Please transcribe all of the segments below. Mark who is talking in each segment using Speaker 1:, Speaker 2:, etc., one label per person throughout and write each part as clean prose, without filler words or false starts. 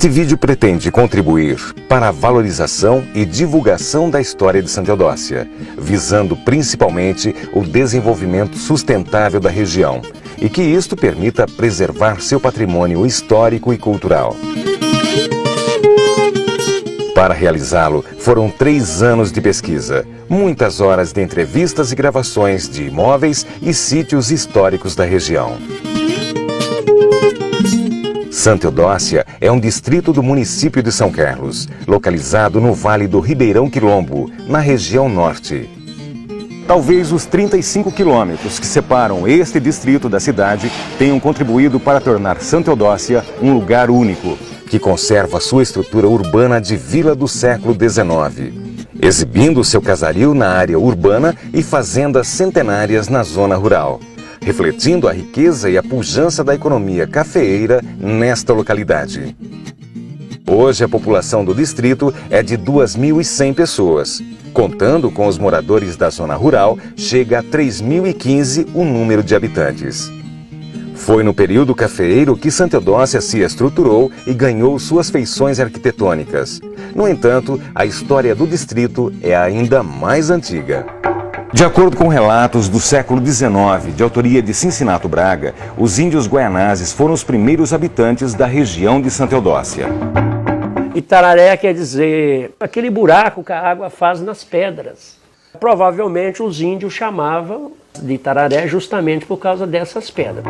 Speaker 1: Este vídeo pretende contribuir para a valorização e divulgação da história de Santa Eudócia, visando principalmente o desenvolvimento sustentável da região e que isto permita preservar seu patrimônio histórico e cultural. Para realizá-lo, foram 3 anos de pesquisa, muitas horas de entrevistas e gravações de imóveis e sítios históricos da região. Santa Eudócia é um distrito do município de São Carlos, localizado no Vale do Ribeirão Quilombo, na região norte. Talvez os 35 quilômetros que separam este distrito da cidade tenham contribuído para tornar Santa Eudócia um lugar único, que conserva sua estrutura urbana de vila do século XIX, exibindo seu casario na área urbana e fazendas centenárias na zona rural, refletindo a riqueza e a pujança da economia cafeeira nesta localidade. Hoje a população do distrito é de 2.100 pessoas. Contando com os moradores da zona rural, chega a 3.015 o número de habitantes. Foi no período cafeeiro que Santa Eudócia se estruturou e ganhou suas feições arquitetônicas. No entanto, a história do distrito é ainda mais antiga. De acordo com relatos do século XIX, de autoria de Cincinato Braga, os índios guaianazes foram os primeiros habitantes da região de Santa Eudócia.
Speaker 2: Itararé quer dizer aquele buraco que a água faz nas pedras. Provavelmente os índios chamavam de Itararé justamente por causa dessas pedras.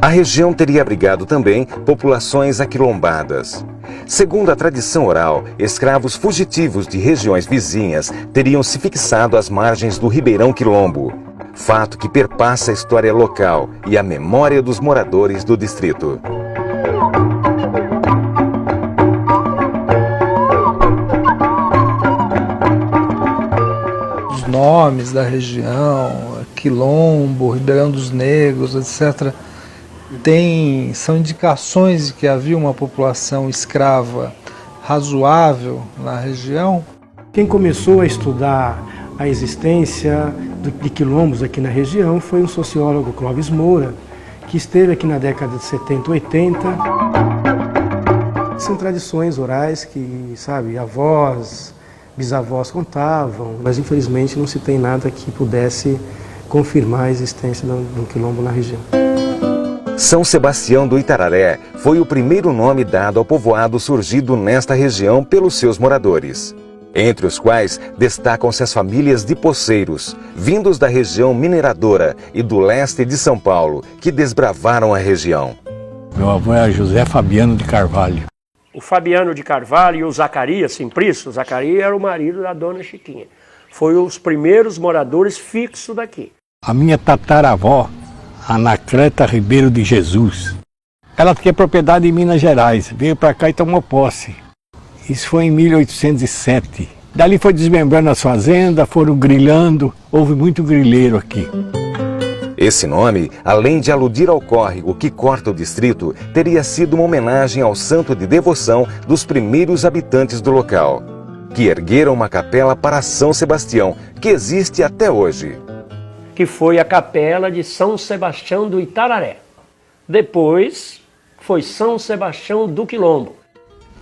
Speaker 1: A região teria abrigado também populações aquilombadas. Segundo a tradição oral, escravos fugitivos de regiões vizinhas teriam se fixado às margens do Ribeirão Quilombo, fato que perpassa a história local e a memória dos moradores do distrito.
Speaker 3: Os nomes da região, Quilombo, Ribeirão dos Negros, etc., são indicações de que havia uma população escrava razoável na região.
Speaker 4: Quem começou a estudar a existência de quilombos aqui na região foi um sociólogo, Clóvis Moura, que esteve aqui na década de 70, 80. São tradições orais que, avós, bisavós contavam, mas infelizmente não se tem nada que pudesse confirmar a existência de um quilombo na região.
Speaker 1: São Sebastião do Itararé foi o primeiro nome dado ao povoado surgido nesta região pelos seus moradores, entre os quais destacam-se as famílias de poceiros, vindos da região mineradora e do leste de São Paulo, que desbravaram a região.
Speaker 5: Meu avô era José Fabiano de Carvalho.
Speaker 2: O Fabiano de Carvalho e o Zacarias Simpristo, o Zacarias era o marido da dona Chiquinha. Foi os primeiros moradores fixos daqui.
Speaker 5: A minha tataravó, Anacleta Ribeiro de Jesus, ela tinha propriedade em Minas Gerais, veio para cá e tomou posse. Isso foi em 1807. Dali foi desmembrando as fazendas, foram grilhando, houve muito grileiro aqui.
Speaker 1: Esse nome, além de aludir ao córrego que corta o distrito, teria sido uma homenagem ao santo de devoção dos primeiros habitantes do local, que ergueram uma capela para São Sebastião, que existe até hoje.
Speaker 2: Que foi a capela de São Sebastião do Itararé. Depois foi São Sebastião do Quilombo.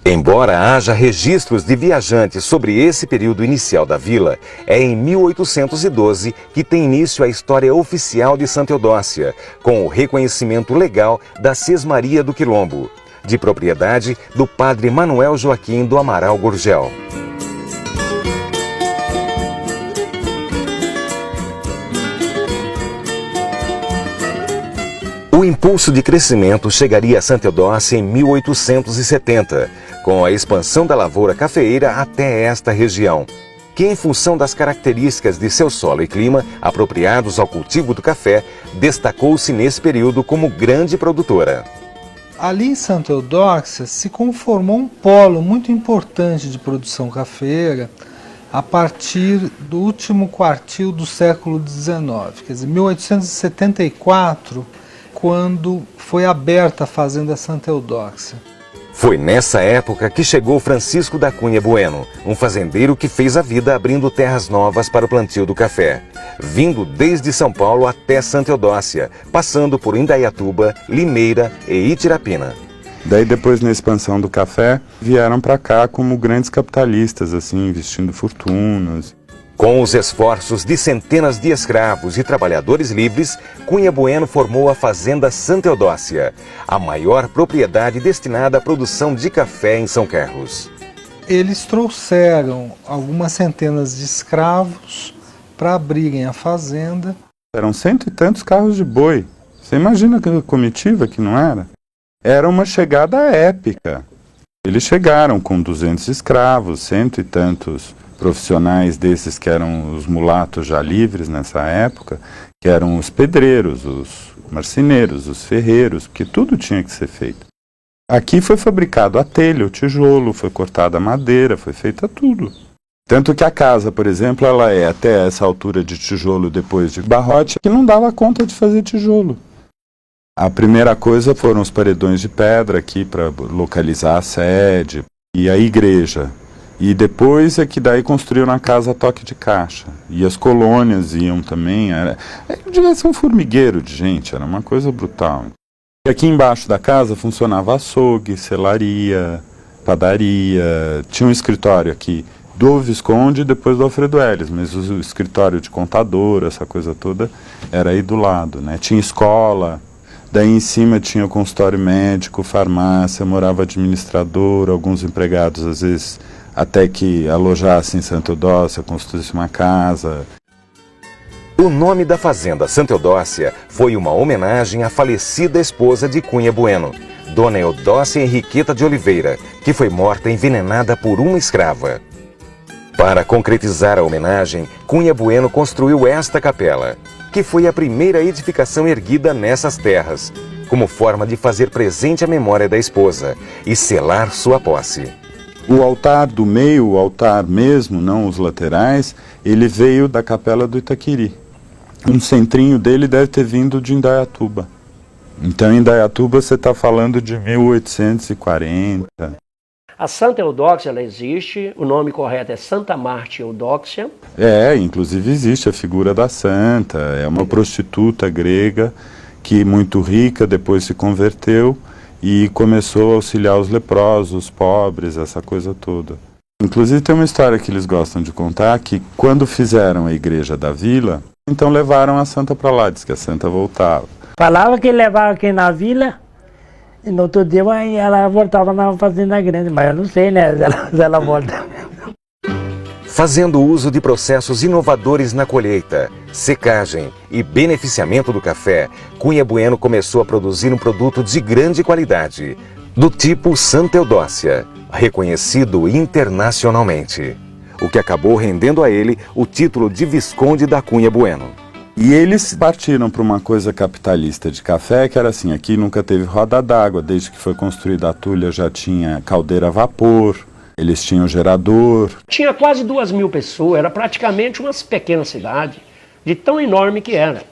Speaker 1: Embora haja registros de viajantes sobre esse período inicial da vila, é em 1812 que tem início a história oficial de Santa Eudócia, com o reconhecimento legal da Sesmaria do Quilombo, de propriedade do padre Manuel Joaquim do Amaral Gurgel. O impulso de crescimento chegaria a Santa Eudócia em 1870, com a expansão da lavoura cafeeira até esta região, que em função das características de seu solo e clima, apropriados ao cultivo do café, destacou-se nesse período como grande produtora.
Speaker 3: Ali em Santa Eudócia se conformou um polo muito importante de produção cafeeira a partir do último quartil do século XIX, quer dizer, 1874, quando foi aberta a Fazenda Santa Eudócia.
Speaker 1: Foi nessa época que chegou Francisco da Cunha Bueno, um fazendeiro que fez a vida abrindo terras novas para o plantio do café, vindo desde São Paulo até Santa Eudócia, passando por Indaiatuba, Limeira e Itirapina.
Speaker 6: Daí depois, na expansão do café, vieram para cá como grandes capitalistas, assim, investindo fortunas.
Speaker 1: Com os esforços de centenas de escravos e trabalhadores livres, Cunha Bueno formou a Fazenda Santa Eudócia, a maior propriedade destinada à produção de café em São Carlos.
Speaker 3: Eles trouxeram algumas centenas de escravos para abrirem a fazenda.
Speaker 6: Eram 100 e tantos carros de boi. Você imagina aquela comitiva que não era? Era uma chegada épica. Eles chegaram com 200 escravos, 100 e tantos profissionais desses que eram os mulatos já livres nessa época, que eram os pedreiros, os marceneiros, os ferreiros, porque tudo tinha que ser feito. Aqui foi fabricado a telha, o tijolo, foi cortada a madeira, foi feita tudo. Tanto que a casa, por exemplo, ela é até essa altura de tijolo depois de barrote, que não dava conta de fazer tijolo. A primeira coisa foram os paredões de pedra aqui para localizar a sede e a igreja. E depois é que daí construíram a casa a toque de caixa. E as colônias iam também. Devia ser um formigueiro de gente, era uma coisa brutal. E aqui embaixo da casa funcionava açougue, selaria, padaria. Tinha um escritório aqui do Visconde e depois do Alfredo Elis, mas o escritório de contador, essa coisa toda, era aí do lado, né? Tinha escola, daí em cima tinha o consultório médico, farmácia, morava administrador, alguns empregados às vezes até que alojasse em Santa Eudócia, construísse uma casa.
Speaker 1: O nome da Fazenda Santa Eudócia foi uma homenagem à falecida esposa de Cunha Bueno, Dona Eudócia Henriqueta de Oliveira, que foi morta envenenada por uma escrava. Para concretizar a homenagem, Cunha Bueno construiu esta capela, que foi a primeira edificação erguida nessas terras, como forma de fazer presente a memória da esposa e selar sua posse.
Speaker 6: O altar do meio, o altar mesmo, não os laterais, ele veio da capela do Itaquiri. Um centrinho dele deve ter vindo de Indaiatuba. Então, em Indaiatuba, você está falando de 1840.
Speaker 2: A Santa Eudóxia, ela existe, o nome correto é Santa Marta Eudóxia.
Speaker 6: Inclusive existe a figura da santa, é uma prostituta grega que, muito rica, depois se converteu e começou a auxiliar os leprosos, os pobres, essa coisa toda. Inclusive tem uma história que eles gostam de contar, que quando fizeram a igreja da vila, então levaram a santa para lá, diz que a santa voltava.
Speaker 7: Falava que levava aqui na vila, e no outro dia ela voltava na fazenda grande, mas eu não sei, né, se ela volta.
Speaker 1: Fazendo uso de processos inovadores na colheita, secagem e beneficiamento do café, Cunha Bueno começou a produzir um produto de grande qualidade, do tipo Santa Eudócia, reconhecido internacionalmente, o que acabou rendendo a ele o título de Visconde da Cunha Bueno.
Speaker 6: E eles partiram para uma coisa capitalista de café, que era assim, aqui nunca teve roda d'água, desde que foi construída a Tulha já tinha caldeira a vapor, eles tinham gerador.
Speaker 2: Tinha quase 2.000 pessoas, era praticamente uma pequena cidade, de tão enorme que era.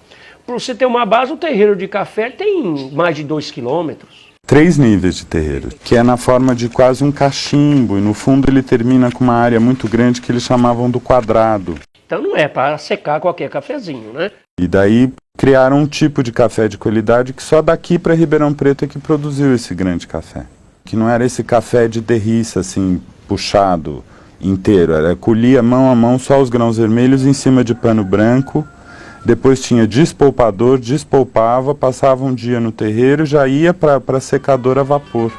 Speaker 2: Para você ter uma base, o terreiro de café tem mais de 2 quilômetros.
Speaker 6: 3 níveis de terreiro, que é na forma de quase um cachimbo, e no fundo ele termina com uma área muito grande que eles chamavam do quadrado.
Speaker 2: Então não é para secar qualquer cafezinho, né?
Speaker 6: E daí criaram um tipo de café de qualidade que só daqui para Ribeirão Preto é que produziu esse grande café. Que não era esse café de derriça, assim, puxado inteiro. Era colhia mão a mão só os grãos vermelhos em cima de pano branco. Depois tinha despolpador, despolpava, passava um dia no terreiro e já ia para secador a vapor.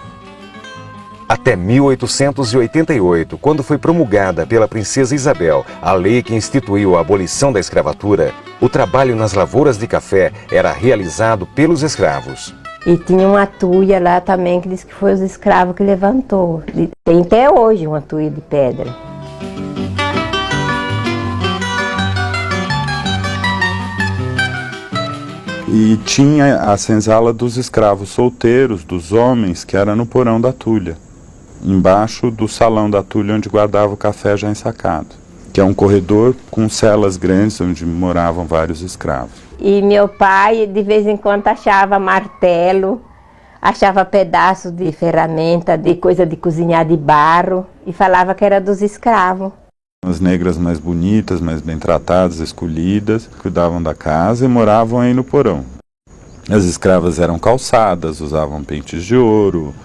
Speaker 1: Até 1888, quando foi promulgada pela princesa Isabel a lei que instituiu a abolição da escravatura, o trabalho nas lavouras de café era realizado pelos escravos.
Speaker 8: E tinha uma tuia lá também que diz que foi os escravos que levantou. Tem até hoje uma tuia de pedra.
Speaker 6: E tinha a senzala dos escravos solteiros, dos homens, que era no porão da Tulha, embaixo do salão da Tulha, onde guardava o café já ensacado, que é um corredor com celas grandes, onde moravam vários escravos.
Speaker 8: E meu pai, de vez em quando, achava martelo, achava pedaços de ferramenta, de coisa de cozinhar de barro, e falava que era dos escravos.
Speaker 6: As negras mais bonitas, mais bem tratadas, escolhidas, cuidavam da casa e moravam aí no porão. As escravas eram calçadas, usavam pentes de ouro.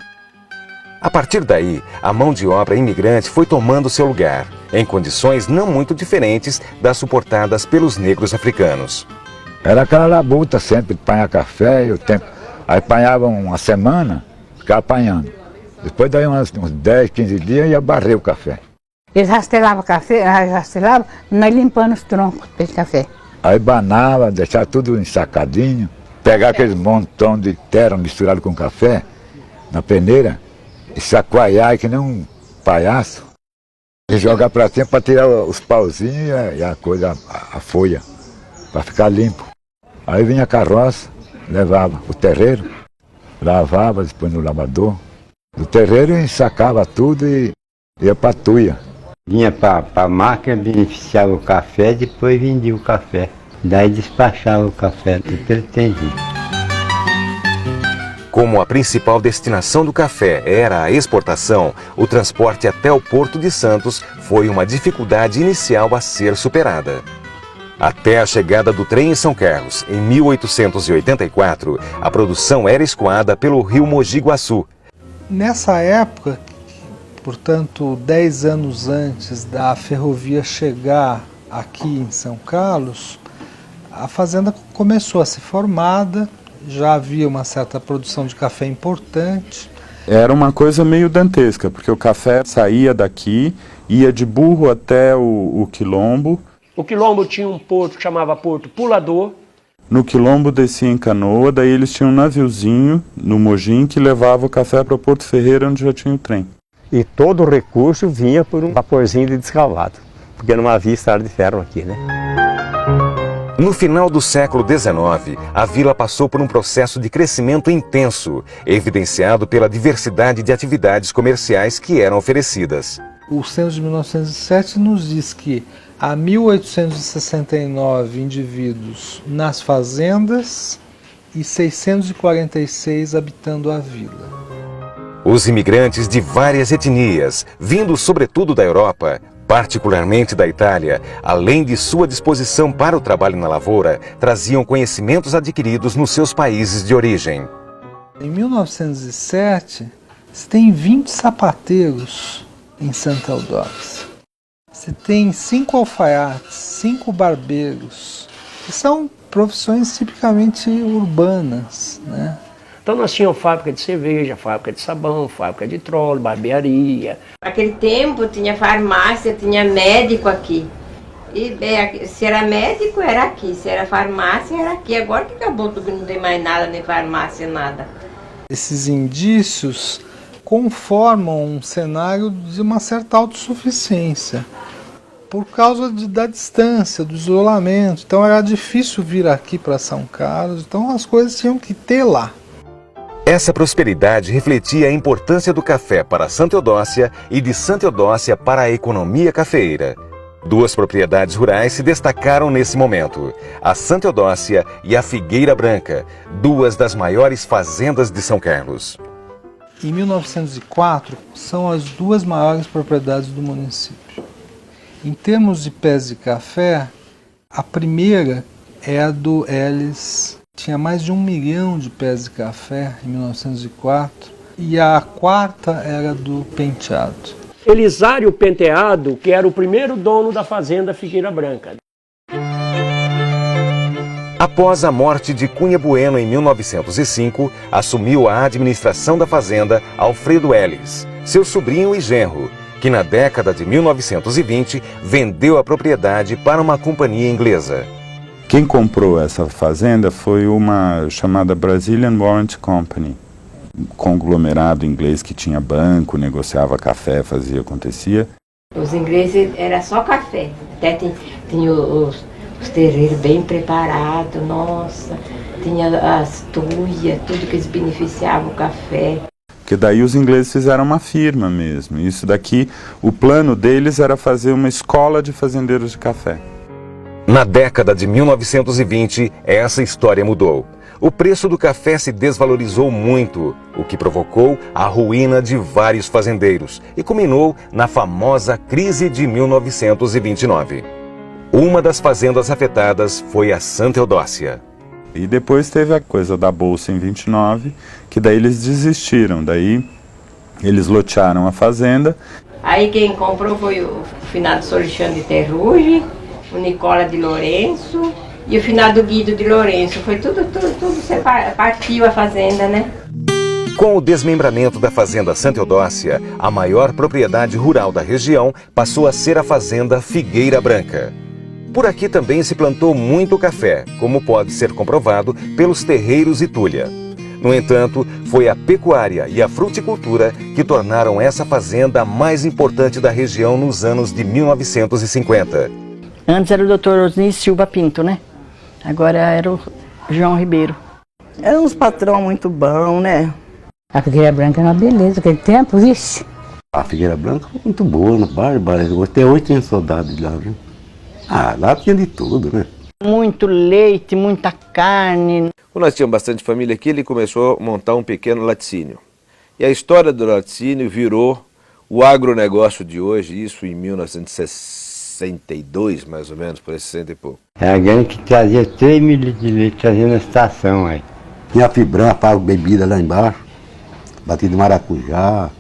Speaker 1: A partir daí, a mão de obra imigrante foi tomando seu lugar, em condições não muito diferentes das suportadas pelos negros africanos.
Speaker 9: Era aquela labuta sempre, apanhar café, e o tempo. Aí apanhava uma semana, ficava apanhando. Depois daí uns 10, 15 dias ia barrer o café.
Speaker 10: Eles rastelavam café, nós limpando os troncos de café.
Speaker 9: Aí banava, deixava tudo ensacadinho, pegava aqueles montão de terra misturado com café na peneira e sacoalhar que nem um palhaço. E jogar para cima para tirar os pauzinhos e a coisa, a folha, para ficar limpo. Aí vinha a carroça, levava o terreiro, lavava, depois no lavador. Do terreiro ensacava tudo e ia para a tuia.
Speaker 11: Vinha para a máquina, beneficiava o café, depois vendia o café. Daí despachava o café, tudo pretendia.
Speaker 1: Como a principal destinação do café era a exportação, o transporte até o Porto de Santos foi uma dificuldade inicial a ser superada. Até a chegada do trem em São Carlos, em 1884, a produção era escoada pelo rio Mogi Guaçu.
Speaker 3: Nessa época, portanto 10 anos antes da ferrovia chegar aqui em São Carlos, a fazenda começou a ser formada, já havia uma certa produção de café importante.
Speaker 6: Era uma coisa meio dantesca, porque o café saía daqui, ia de burro até o quilombo.
Speaker 2: O quilombo tinha um porto que chamava Porto Pulador.
Speaker 6: No quilombo descia em canoa, daí eles tinham um naviozinho no Mogi que levava o café para Porto Ferreira, onde já tinha o trem.
Speaker 11: E todo o recurso vinha por um vaporzinho de descalvado, porque não havia estrada de ferro aqui, né?
Speaker 1: No final do século XIX, a vila passou por um processo de crescimento intenso, evidenciado pela diversidade de atividades comerciais que eram oferecidas.
Speaker 3: O censo de 1907 nos diz que há 1.869 indivíduos nas fazendas e 646 habitando a vila.
Speaker 1: Os imigrantes de várias etnias, vindos sobretudo da Europa, particularmente da Itália, além de sua disposição para o trabalho na lavoura, traziam conhecimentos adquiridos nos seus países de origem.
Speaker 3: Em 1907, você tem 20 sapateiros em Santa Eudóxia. Você tem 5 alfaiates, 5 barbeiros, que são profissões tipicamente urbanas, né?
Speaker 2: Então nós tínhamos fábrica de cerveja, fábrica de sabão, fábrica de trole, barbearia.
Speaker 8: Naquele tempo tinha farmácia, tinha médico aqui. E se era médico, era aqui. Se era farmácia, era aqui. Agora que acabou tudo, não tem mais nada, nem farmácia, nada.
Speaker 3: Esses indícios conformam um cenário de uma certa autossuficiência, por causa da distância, do isolamento. Então era difícil vir aqui para São Carlos, então as coisas tinham que ter lá.
Speaker 1: Essa prosperidade refletia a importância do café para Santa Eudóxia e de Santa Eudóxia para a economia cafeeira. Duas propriedades rurais se destacaram nesse momento, a Santa Eudóxia e a Figueira Branca, duas das maiores fazendas de São Carlos.
Speaker 3: Em 1904, são as duas maiores propriedades do município. Em termos de pés de café, a primeira é a do Elis. Tinha mais de 1 milhão de pés de café em 1904, e a quarta era do Penteado.
Speaker 2: Elisário Penteado, que era o primeiro dono da fazenda Figueira Branca.
Speaker 1: Após a morte de Cunha Bueno em 1905, assumiu a administração da fazenda Alfredo Elis, seu sobrinho e genro, que na década de 1920 vendeu a propriedade para uma companhia inglesa.
Speaker 6: Quem comprou essa fazenda foi uma chamada Brazilian Warrant Company, um conglomerado inglês que tinha banco, negociava café, fazia, acontecia.
Speaker 8: Os ingleses era só café, até tinha os terreiros bem preparados, nossa, tinha as tuias, tudo que eles beneficiavam o café.
Speaker 6: Porque daí os ingleses fizeram uma firma mesmo, isso daqui, o plano deles era fazer uma escola de fazendeiros de café.
Speaker 1: Na década de 1920, essa história mudou. O preço do café se desvalorizou muito, o que provocou a ruína de vários fazendeiros e culminou na famosa crise de 1929. Uma das fazendas afetadas foi a Santa Eudóxia.
Speaker 6: E depois teve a coisa da Bolsa em 29, que daí eles desistiram, daí Eles lotearam a fazenda.
Speaker 8: Aí quem comprou foi o finado Solichano de Terruge, o Nicola de Lourenço e o finado Guido de Lourenço. Foi tudo partiu a fazenda, né?
Speaker 1: Com o desmembramento da Fazenda Santa Eudócia, a maior propriedade rural da região passou a ser a Fazenda Figueira Branca. Por aqui também se plantou muito café, como pode ser comprovado pelos terreiros e tulha. No entanto, foi a pecuária e a fruticultura que tornaram essa fazenda a mais importante da região nos anos de 1950.
Speaker 12: Antes era o Dr. Osni Silva Pinto, né? Agora era o João Ribeiro.
Speaker 13: Eram uns patrão muito bons, né?
Speaker 10: A Figueira Branca era uma beleza, aquele tempo, vixe.
Speaker 14: A Figueira Branca foi muito boa, né? Bárbara. Até hoje tem saudade de lá, viu? Ah, lá tinha de tudo, né?
Speaker 12: Muito leite, muita carne.
Speaker 15: Quando nós tínhamos bastante família aqui, ele começou a montar um pequeno laticínio. E a história do laticínio virou o agronegócio de hoje, isso em 1962, mais ou menos, por aí, 60 e pouco.
Speaker 11: É a grande que trazia 3 mil litros de leite, trazia na estação aí.
Speaker 14: Tinha Fibran, pago bebida lá embaixo, batido de maracujá,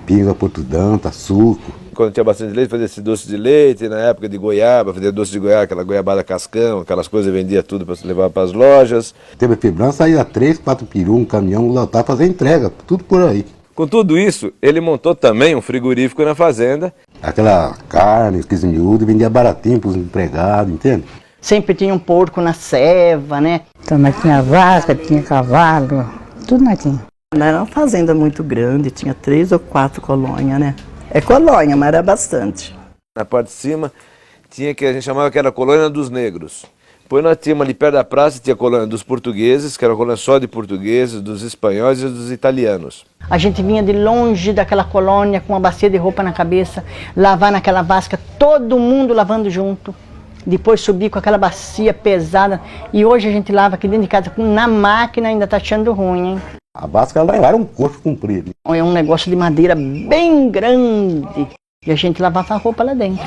Speaker 14: pinga portudanta, suco.
Speaker 15: Quando tinha bastante leite, fazia esse doce de leite, na época de goiaba, fazia doce de goiaba, aquela goiabada cascão, aquelas coisas, vendia tudo para levar para as lojas.
Speaker 14: Teve Fibran, saía 3, 4 peru, um caminhão, lotar, fazer entrega, tudo por aí.
Speaker 15: Com tudo isso, ele montou também um frigorífico na fazenda.
Speaker 14: Aquela carne, esquis miúdo, vendia baratinho para os empregados, entende?
Speaker 12: Sempre tinha um porco na ceva, né?
Speaker 10: Então nós tinha vaca, tinha cavalo, tudo nós tinha.
Speaker 13: Era uma fazenda muito grande, tinha 3 ou 4 colônias, né? É colônia, mas era bastante.
Speaker 15: Na parte de cima tinha que a gente chamava que era a colônia dos negros. Depois nós tínhamos ali perto da praça, tinha a colônia dos portugueses, que era a colônia só de portugueses, dos espanhóis e dos italianos.
Speaker 12: A gente vinha de longe daquela colônia com uma bacia de roupa na cabeça, lavar naquela vasca, todo mundo lavando junto. Depois subir com aquela bacia pesada. E hoje a gente lava aqui dentro de casa, na máquina ainda tá achando ruim, hein?
Speaker 14: A vasca lá era um coxo comprido.
Speaker 12: É um negócio de madeira bem grande. E a gente lavava a roupa lá dentro.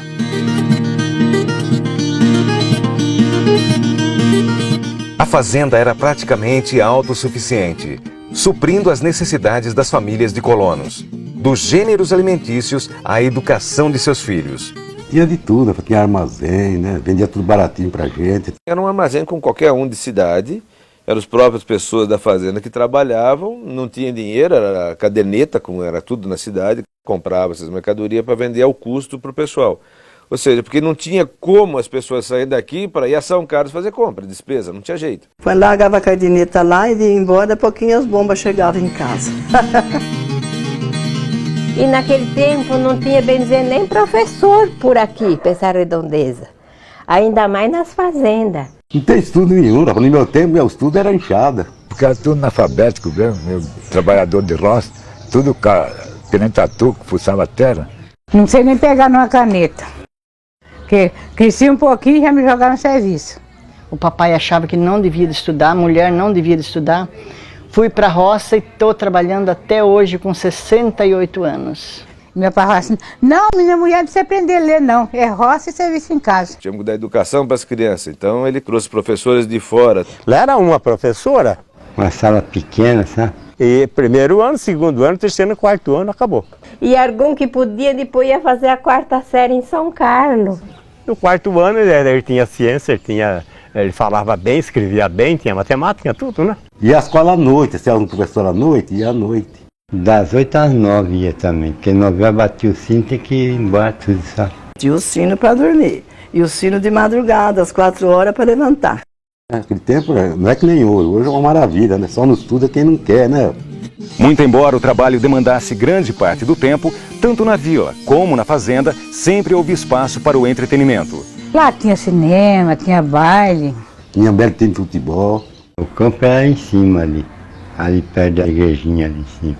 Speaker 1: A fazenda era praticamente autossuficiente, suprindo as necessidades das famílias de colonos, dos gêneros alimentícios à educação de seus filhos.
Speaker 14: Tinha de tudo, tinha armazém, né? Vendia tudo baratinho pra gente.
Speaker 15: Era um armazém com qualquer um de cidade, eram as próprias pessoas da fazenda que trabalhavam, não tinha dinheiro, era caderneta, como era tudo na cidade, comprava essas mercadorias para vender ao custo para o pessoal. Ou seja, porque não tinha como as pessoas saírem daqui para ir a São Carlos fazer compra, despesa, não tinha jeito.
Speaker 13: Foi lá, largava a caderneta lá e ia embora, pouquinho as bombas chegavam em casa.
Speaker 8: E naquele tempo não tinha, bem dizer, nem professor por aqui, para essa redondeza. Ainda mais nas fazendas.
Speaker 14: Não tem estudo nenhum, no meu tempo meu estudo era enxada.
Speaker 9: Porque era tudo analfabético mesmo, meu trabalhador de roça, tudo que nem tatu, que fuçava a terra.
Speaker 10: Não sei nem pegar numa caneta. Porque cresci um pouquinho e já me jogaram no serviço.
Speaker 12: O papai achava que não devia de estudar, a mulher não devia de estudar. Fui para a roça e estou trabalhando até hoje com 68 anos.
Speaker 10: Meu pai falava assim, não, minha mulher não precisa aprender a ler não, é roça e serviço em casa.
Speaker 15: Tínhamos que dar educação para as crianças, então ele trouxe professores de fora.
Speaker 16: Lá era uma professora.
Speaker 11: Uma sala pequena, sabe?
Speaker 16: E primeiro ano, segundo ano, terceiro e quarto ano, acabou.
Speaker 8: E algum que podia, depois ia fazer a 4ª série em São Carlos.
Speaker 16: No quarto ano ele tinha ciência, ele falava bem, escrevia bem, tinha matemática, tinha tudo, né?
Speaker 14: E a escola à noite, se era um professor à noite, ia à noite.
Speaker 11: Das 8 às 9 ia também, porque 9 horas batia o sino, tem que ir embora tudo, sabe?
Speaker 13: Tinha o sino para dormir, e o sino de madrugada, às 4 horas para levantar.
Speaker 14: Naquele tempo não é que nem hoje é uma maravilha, né? Só não estuda quem não quer, né?
Speaker 1: Muito embora o trabalho demandasse grande parte do tempo, tanto na vila como na fazenda, sempre houve espaço para o entretenimento.
Speaker 10: Lá tinha cinema, tinha baile.
Speaker 14: Tinha belo time de futebol.
Speaker 11: O campo era em cima ali perto da igrejinha ali em cima.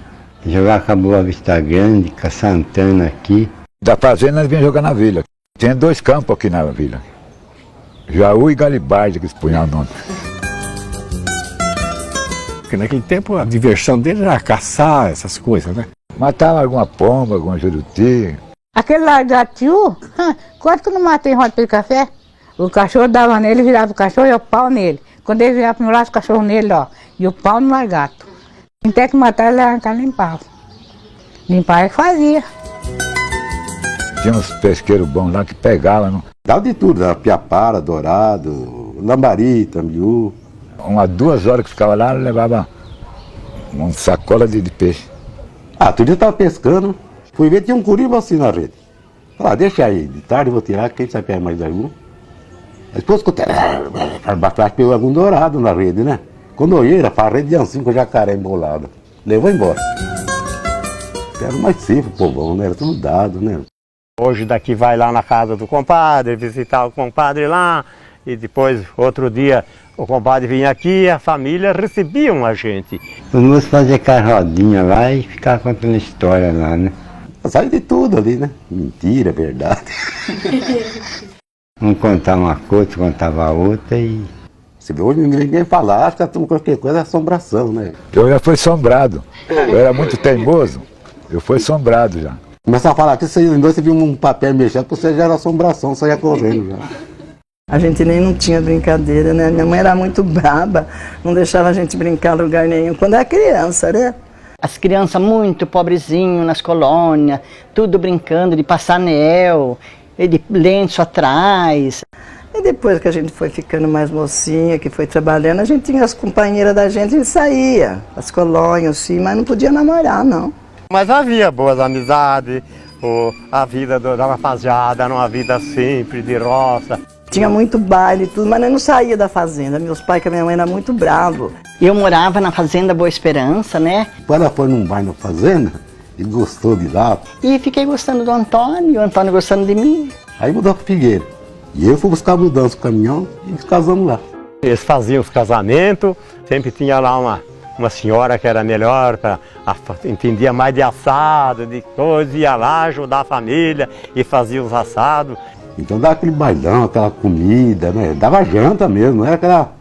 Speaker 11: Jogar com a Boa Vista Grande, com a Santana aqui.
Speaker 9: Da fazenda nós vinha jogar na vila. Tinha 2 campos aqui na vila. Jaú e Galibardi, que se punham o nome.
Speaker 5: Porque naquele tempo a diversão dele era caçar essas coisas, né?
Speaker 9: Matava alguma pomba, alguma juruti.
Speaker 10: Aquele lá da tio, quanto que não matei em roda de café? O cachorro dava nele, virava o cachorro e o pau nele. Quando ele virava para o meu lado, o cachorro nele, ó, e o pau no largato. Até que matar, ele arrancava e limpava. Limpar é que fazia.
Speaker 9: Tinha uns pesqueiros bons lá que pegavam. Não?
Speaker 14: Dava de tudo, dava piapara, dourado, lambari, tambiú.
Speaker 9: Umas 2 horas que ficava lá, levava uma sacola de peixe.
Speaker 14: Ah, outro dia eu estava pescando, fui ver, tinha um curiba assim na rede. Falei, deixa aí, de tarde eu vou tirar, quem sabe pegar mais algum. Depois escutei, pegou algum dourado na rede, né? Quando eu olhei, era para a rede de ancinho com jacaré embolado. Levou embora. Era mais simples, povão, né? Era tudo dado, né?
Speaker 16: Hoje daqui vai lá na casa do compadre, visitar o compadre lá, e depois, outro dia, o compadre vinha aqui, a família recebiam a gente.
Speaker 11: Os moços faziam carrodinha lá e ficavam contando história lá, né?
Speaker 14: Saiu de tudo ali, né? Mentira, verdade.
Speaker 11: Um contava uma coisa, outro contava outra e...
Speaker 14: Você vê, hoje ninguém fala, acho que qualquer coisa é assombração, né?
Speaker 9: Eu já fui assombrado. Eu era muito teimoso, eu fui assombrado já.
Speaker 14: Começava a falar que você viu um papel mexendo, você já era assombração, você ia correndo já.
Speaker 13: A gente nem não tinha brincadeira, né? Minha mãe era muito braba, não deixava a gente brincar em lugar nenhum, quando era criança, né?
Speaker 12: As crianças muito pobrezinhos nas colônias, tudo brincando de passar anel, de lenço atrás.
Speaker 13: E depois que a gente foi ficando mais mocinha, que foi trabalhando, a gente tinha as companheiras da gente e saía, as colônias, sim, mas não podia namorar, não.
Speaker 16: Mas havia boas amizades, a vida da rapaziada era uma vida simples, de roça.
Speaker 13: Tinha muito baile e tudo, mas eu não saía da fazenda. Meus pais e a minha mãe eram muito bravos.
Speaker 12: Eu morava na fazenda Boa Esperança, né?
Speaker 14: Quando ela foi num baile na fazenda, ele gostou de lá.
Speaker 12: E fiquei gostando do Antônio, e o Antônio gostando de mim.
Speaker 14: Aí mudou para Figueira. E eu fui buscar mudança no caminhão e nos casamos lá.
Speaker 16: Eles faziam os casamentos, sempre tinha lá uma senhora que era melhor, entendia mais de assado, de coisa, ia lá ajudar a família e fazia os assados.
Speaker 14: Então dava aquele bailão, aquela comida, né? Dava janta mesmo, não era aquela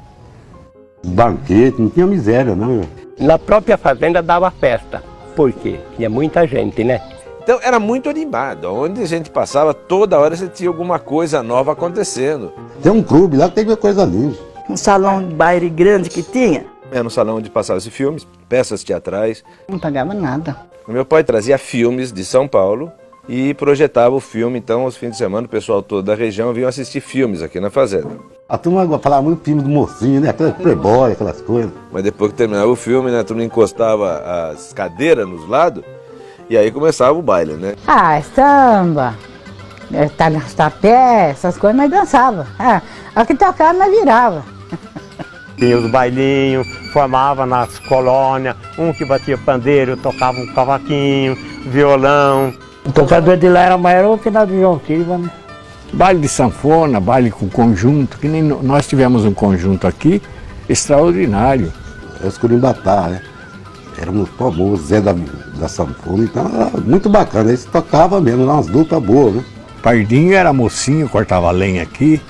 Speaker 14: banquete, não tinha miséria, não.
Speaker 2: Na própria fazenda dava festa. Por quê? Tinha muita gente, né?
Speaker 15: Então era muito animado, onde a gente passava, toda hora você tinha alguma coisa nova acontecendo.
Speaker 14: Tem um clube lá que tem coisa linda.
Speaker 13: Um salão de baile grande que tinha.
Speaker 15: Era um salão onde passavam-se filmes, peças teatrais.
Speaker 12: Não pagava nada.
Speaker 15: O meu pai trazia filmes de São Paulo e projetava o filme, então aos fins de semana o pessoal todo da região vinha assistir filmes aqui na fazenda.
Speaker 14: A turma falava muito filme do mocinho, né? Aquelas playboy, aquelas coisas.
Speaker 15: Mas depois que terminava o filme, né, a turma encostava as cadeiras nos lados e aí começava o baile, né?
Speaker 10: Ah, samba, tapé, essas coisas, nós dançava. A que tocava, nós virava.
Speaker 16: Tinha os bailinhos, formava nas colônias, um que batia pandeiro, tocava um cavaquinho, violão.
Speaker 7: O tocador de lá era maior o final do João Silva, né?
Speaker 5: Baile de sanfona, baile com conjunto, que nem nós tivemos um conjunto aqui extraordinário.
Speaker 14: Era os Curimbatá, né? Éramos famosos, Zé da sanfona, então era muito bacana. Eles tocavam mesmo, umas duplas boas, né?
Speaker 5: Pardinho era mocinho, cortava lenha aqui,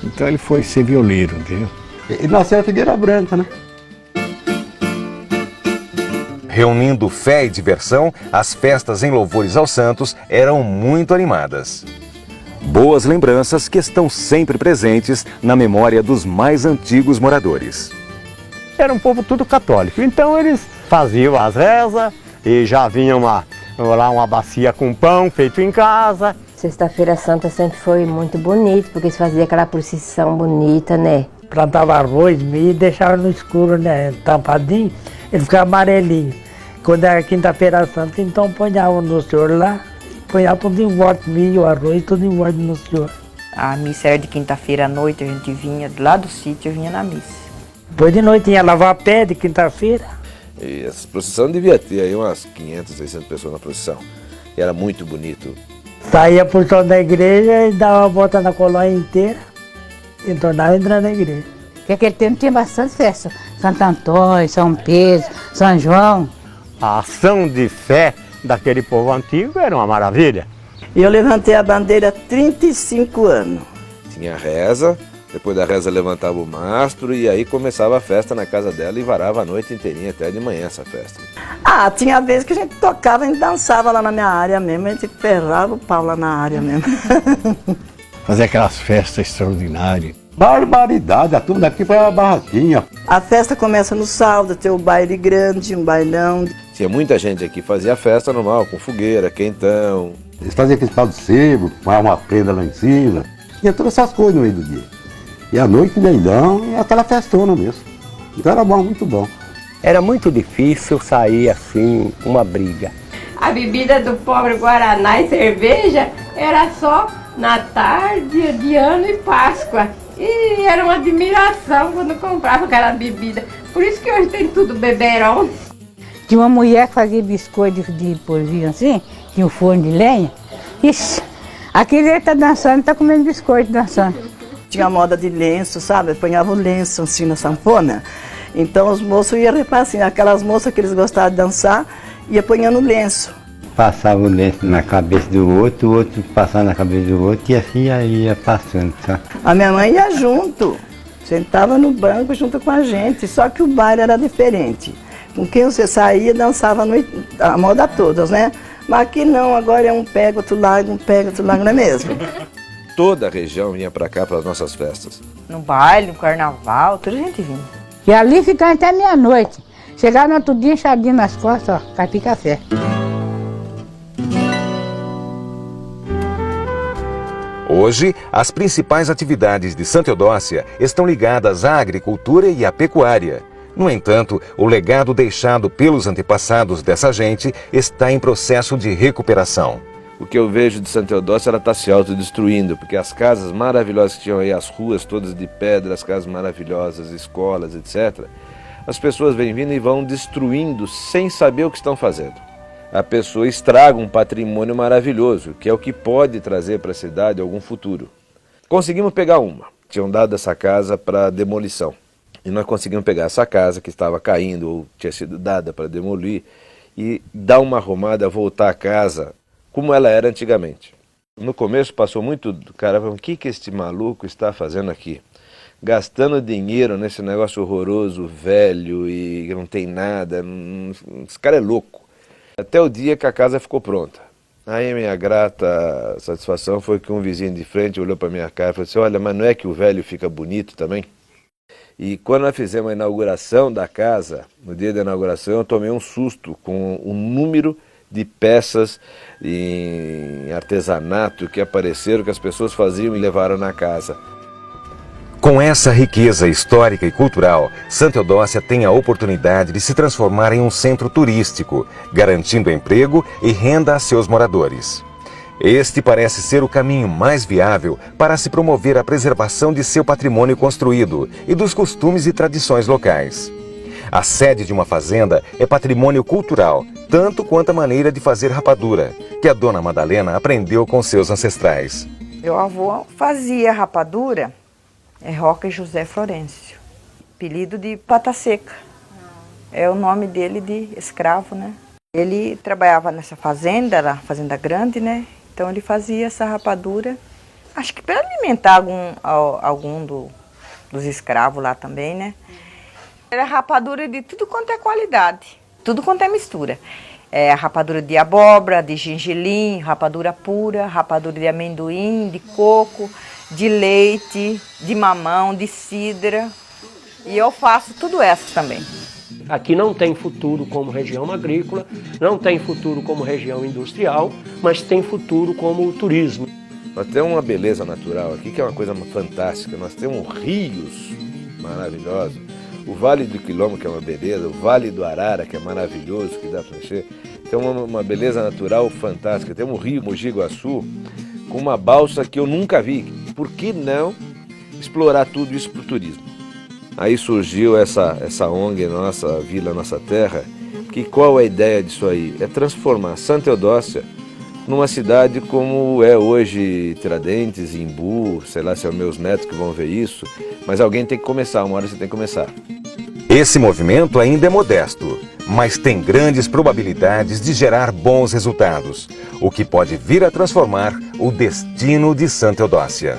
Speaker 5: então ele foi ser violeiro, entendeu?
Speaker 14: Ele nasceu na Figueira Branca, né?
Speaker 1: Reunindo fé e diversão, as festas em louvores aos santos eram muito animadas. Boas lembranças que estão sempre presentes na memória dos mais antigos moradores.
Speaker 16: Era um povo tudo católico, então eles faziam as rezas e já vinha lá uma bacia com pão feito em casa.
Speaker 8: Sexta-feira Santa sempre foi muito bonito, porque se fazia aquela procissão bonita, né?
Speaker 7: Plantava arroz, milho e deixava no escuro, né? Tampadinho, ele ficava amarelinho. Quando era quinta-feira santa, então ponhava no senhor lá, ponhava tudo em volta, milho, arroz, tudo em volta no senhor.
Speaker 17: A missa era de quinta-feira à noite, a gente vinha lá do sítio, eu vinha na missa.
Speaker 7: Depois de noite ia lavar pé de quinta-feira.
Speaker 15: E essa procissão devia ter aí umas 500, 600 pessoas na procissão. E era muito bonito.
Speaker 7: Saía por toda da igreja e dava a volta na colônia inteira e tornava a entrar na igreja.
Speaker 10: Porque aquele tempo tinha bastante festa. Santo Antônio, São Pedro, São João.
Speaker 16: A ação de fé daquele povo antigo era uma maravilha.
Speaker 13: E eu levantei a bandeira há 35 anos.
Speaker 15: Tinha reza, depois da reza levantava o mastro e aí começava a festa na casa dela e varava a noite inteirinha até de manhã essa festa.
Speaker 13: Ah, tinha vezes que a gente tocava, a gente dançava lá na minha área mesmo, a gente ferrava o pau lá na área mesmo.
Speaker 5: Fazer aquelas festas extraordinárias.
Speaker 14: Barbaridade, a turma daqui foi uma barraquinha.
Speaker 13: A festa começa no sábado, tem o baile grande, um bailão.
Speaker 15: Tinha muita gente aqui, fazia festa normal, com fogueira, quentão.
Speaker 14: Eles faziam aquele pau de sebo, uma prenda lá em cima. Tinha todas essas coisas no meio do dia. E à noite, leilão, e aquela festona mesmo. Então era bom, muito bom.
Speaker 18: Era muito difícil sair assim, uma briga.
Speaker 8: A bebida do pobre Guaraná e cerveja era só Natal, dia de ano e Páscoa. E era uma admiração quando comprava aquela bebida. Por isso que hoje tem tudo beberão.
Speaker 10: Tinha uma mulher que fazia biscoito de polvilho assim, tinha um forno de lenha. Ixi, aquele ele tá dançando, tá comendo biscoito dançando.
Speaker 13: Tinha a moda de lenço, sabe? Apanhava o lenço assim na sanfona. Então os moços iam reparar assim, aquelas moças que eles gostavam de dançar, ia apanhando lenço.
Speaker 11: Passava o lenço na cabeça do outro, o outro passava na cabeça do outro e assim ia passando, sabe?
Speaker 13: A minha mãe ia junto, sentava no banco junto com a gente, só que o baile era diferente. Com quem você saía, dançava a moda todas, né? Mas aqui não, agora é um pega, outro larga, não é mesmo?
Speaker 15: Toda a região vinha para cá para as nossas festas.
Speaker 17: No baile, no carnaval, toda a gente vinha.
Speaker 10: E ali ficava até meia-noite. Chegava no outro dia, enxadinho nas costas, ó, caipir café.
Speaker 1: Hoje, as principais atividades de Santa Eudócia estão ligadas à agricultura e à pecuária. No entanto, o legado deixado pelos antepassados dessa gente está em processo de recuperação.
Speaker 15: O que eu vejo de Santa Eudócia, ela está se autodestruindo, porque as casas maravilhosas que tinham aí, as ruas todas de pedra, as casas maravilhosas, escolas, etc., as pessoas vêm vindo e vão destruindo sem saber o que estão fazendo. A pessoa estraga um patrimônio maravilhoso, que é o que pode trazer para a cidade algum futuro. Conseguimos pegar uma. Tinham dado essa casa para demolição. E nós conseguimos pegar essa casa que estava caindo ou tinha sido dada para demolir e dar uma arrumada, voltar a casa como ela era antigamente. No começo passou muito do cara, o que este maluco está fazendo aqui? Gastando dinheiro nesse negócio horroroso, velho e não tem nada, esse cara é louco. Até o dia que a casa ficou pronta. Aí minha grata satisfação foi que um vizinho de frente olhou para minha cara e falou assim, olha, mas não é que o velho fica bonito também? E quando nós fizemos a inauguração da casa, no dia da inauguração, eu tomei um susto com o número de peças em artesanato que apareceram, que as pessoas faziam e levaram na casa.
Speaker 1: Com essa riqueza histórica e cultural, Santa Eudócia tem a oportunidade de se transformar em um centro turístico, garantindo emprego e renda a seus moradores. Este parece ser o caminho mais viável para se promover a preservação de seu patrimônio construído e dos costumes e tradições locais. A sede de uma fazenda é patrimônio cultural, tanto quanto a maneira de fazer rapadura, que a dona Madalena aprendeu com seus ancestrais.
Speaker 17: Meu avô fazia rapadura, é Roca José Florencio, apelido de Pata Seca. É o nome dele de escravo, né? Ele trabalhava nessa fazenda, era uma fazenda grande, né? Então ele fazia essa rapadura, acho que para alimentar algum dos escravos lá também, né? Era rapadura de tudo quanto é qualidade, tudo quanto é mistura. É rapadura de abóbora, de gengelim, rapadura pura, rapadura de amendoim, de coco, de leite, de mamão, de cidra. E eu faço tudo isso também.
Speaker 2: Aqui não tem futuro como região agrícola, não tem futuro como região industrial, mas tem futuro como turismo.
Speaker 15: Nós temos uma beleza natural aqui que é uma coisa fantástica. Nós temos rios maravilhosos. O Vale do Quilombo, que é uma beleza, o Vale do Arara, que é maravilhoso, que dá para encher. Tem uma beleza natural fantástica. Temos o Rio Mogi Guaçu com uma balsa que eu nunca vi. Por que não explorar tudo isso para o turismo? Aí surgiu essa ONG Nossa Vila, Nossa Terra, que qual é a ideia disso aí? É transformar Santa Eudócia numa cidade como é hoje Tiradentes, Imbu, sei lá se é os meus netos que vão ver isso, mas alguém tem que começar, uma hora você tem que começar.
Speaker 1: Esse movimento ainda é modesto, mas tem grandes probabilidades de gerar bons resultados, o que pode vir a transformar o destino de Santa Eudócia.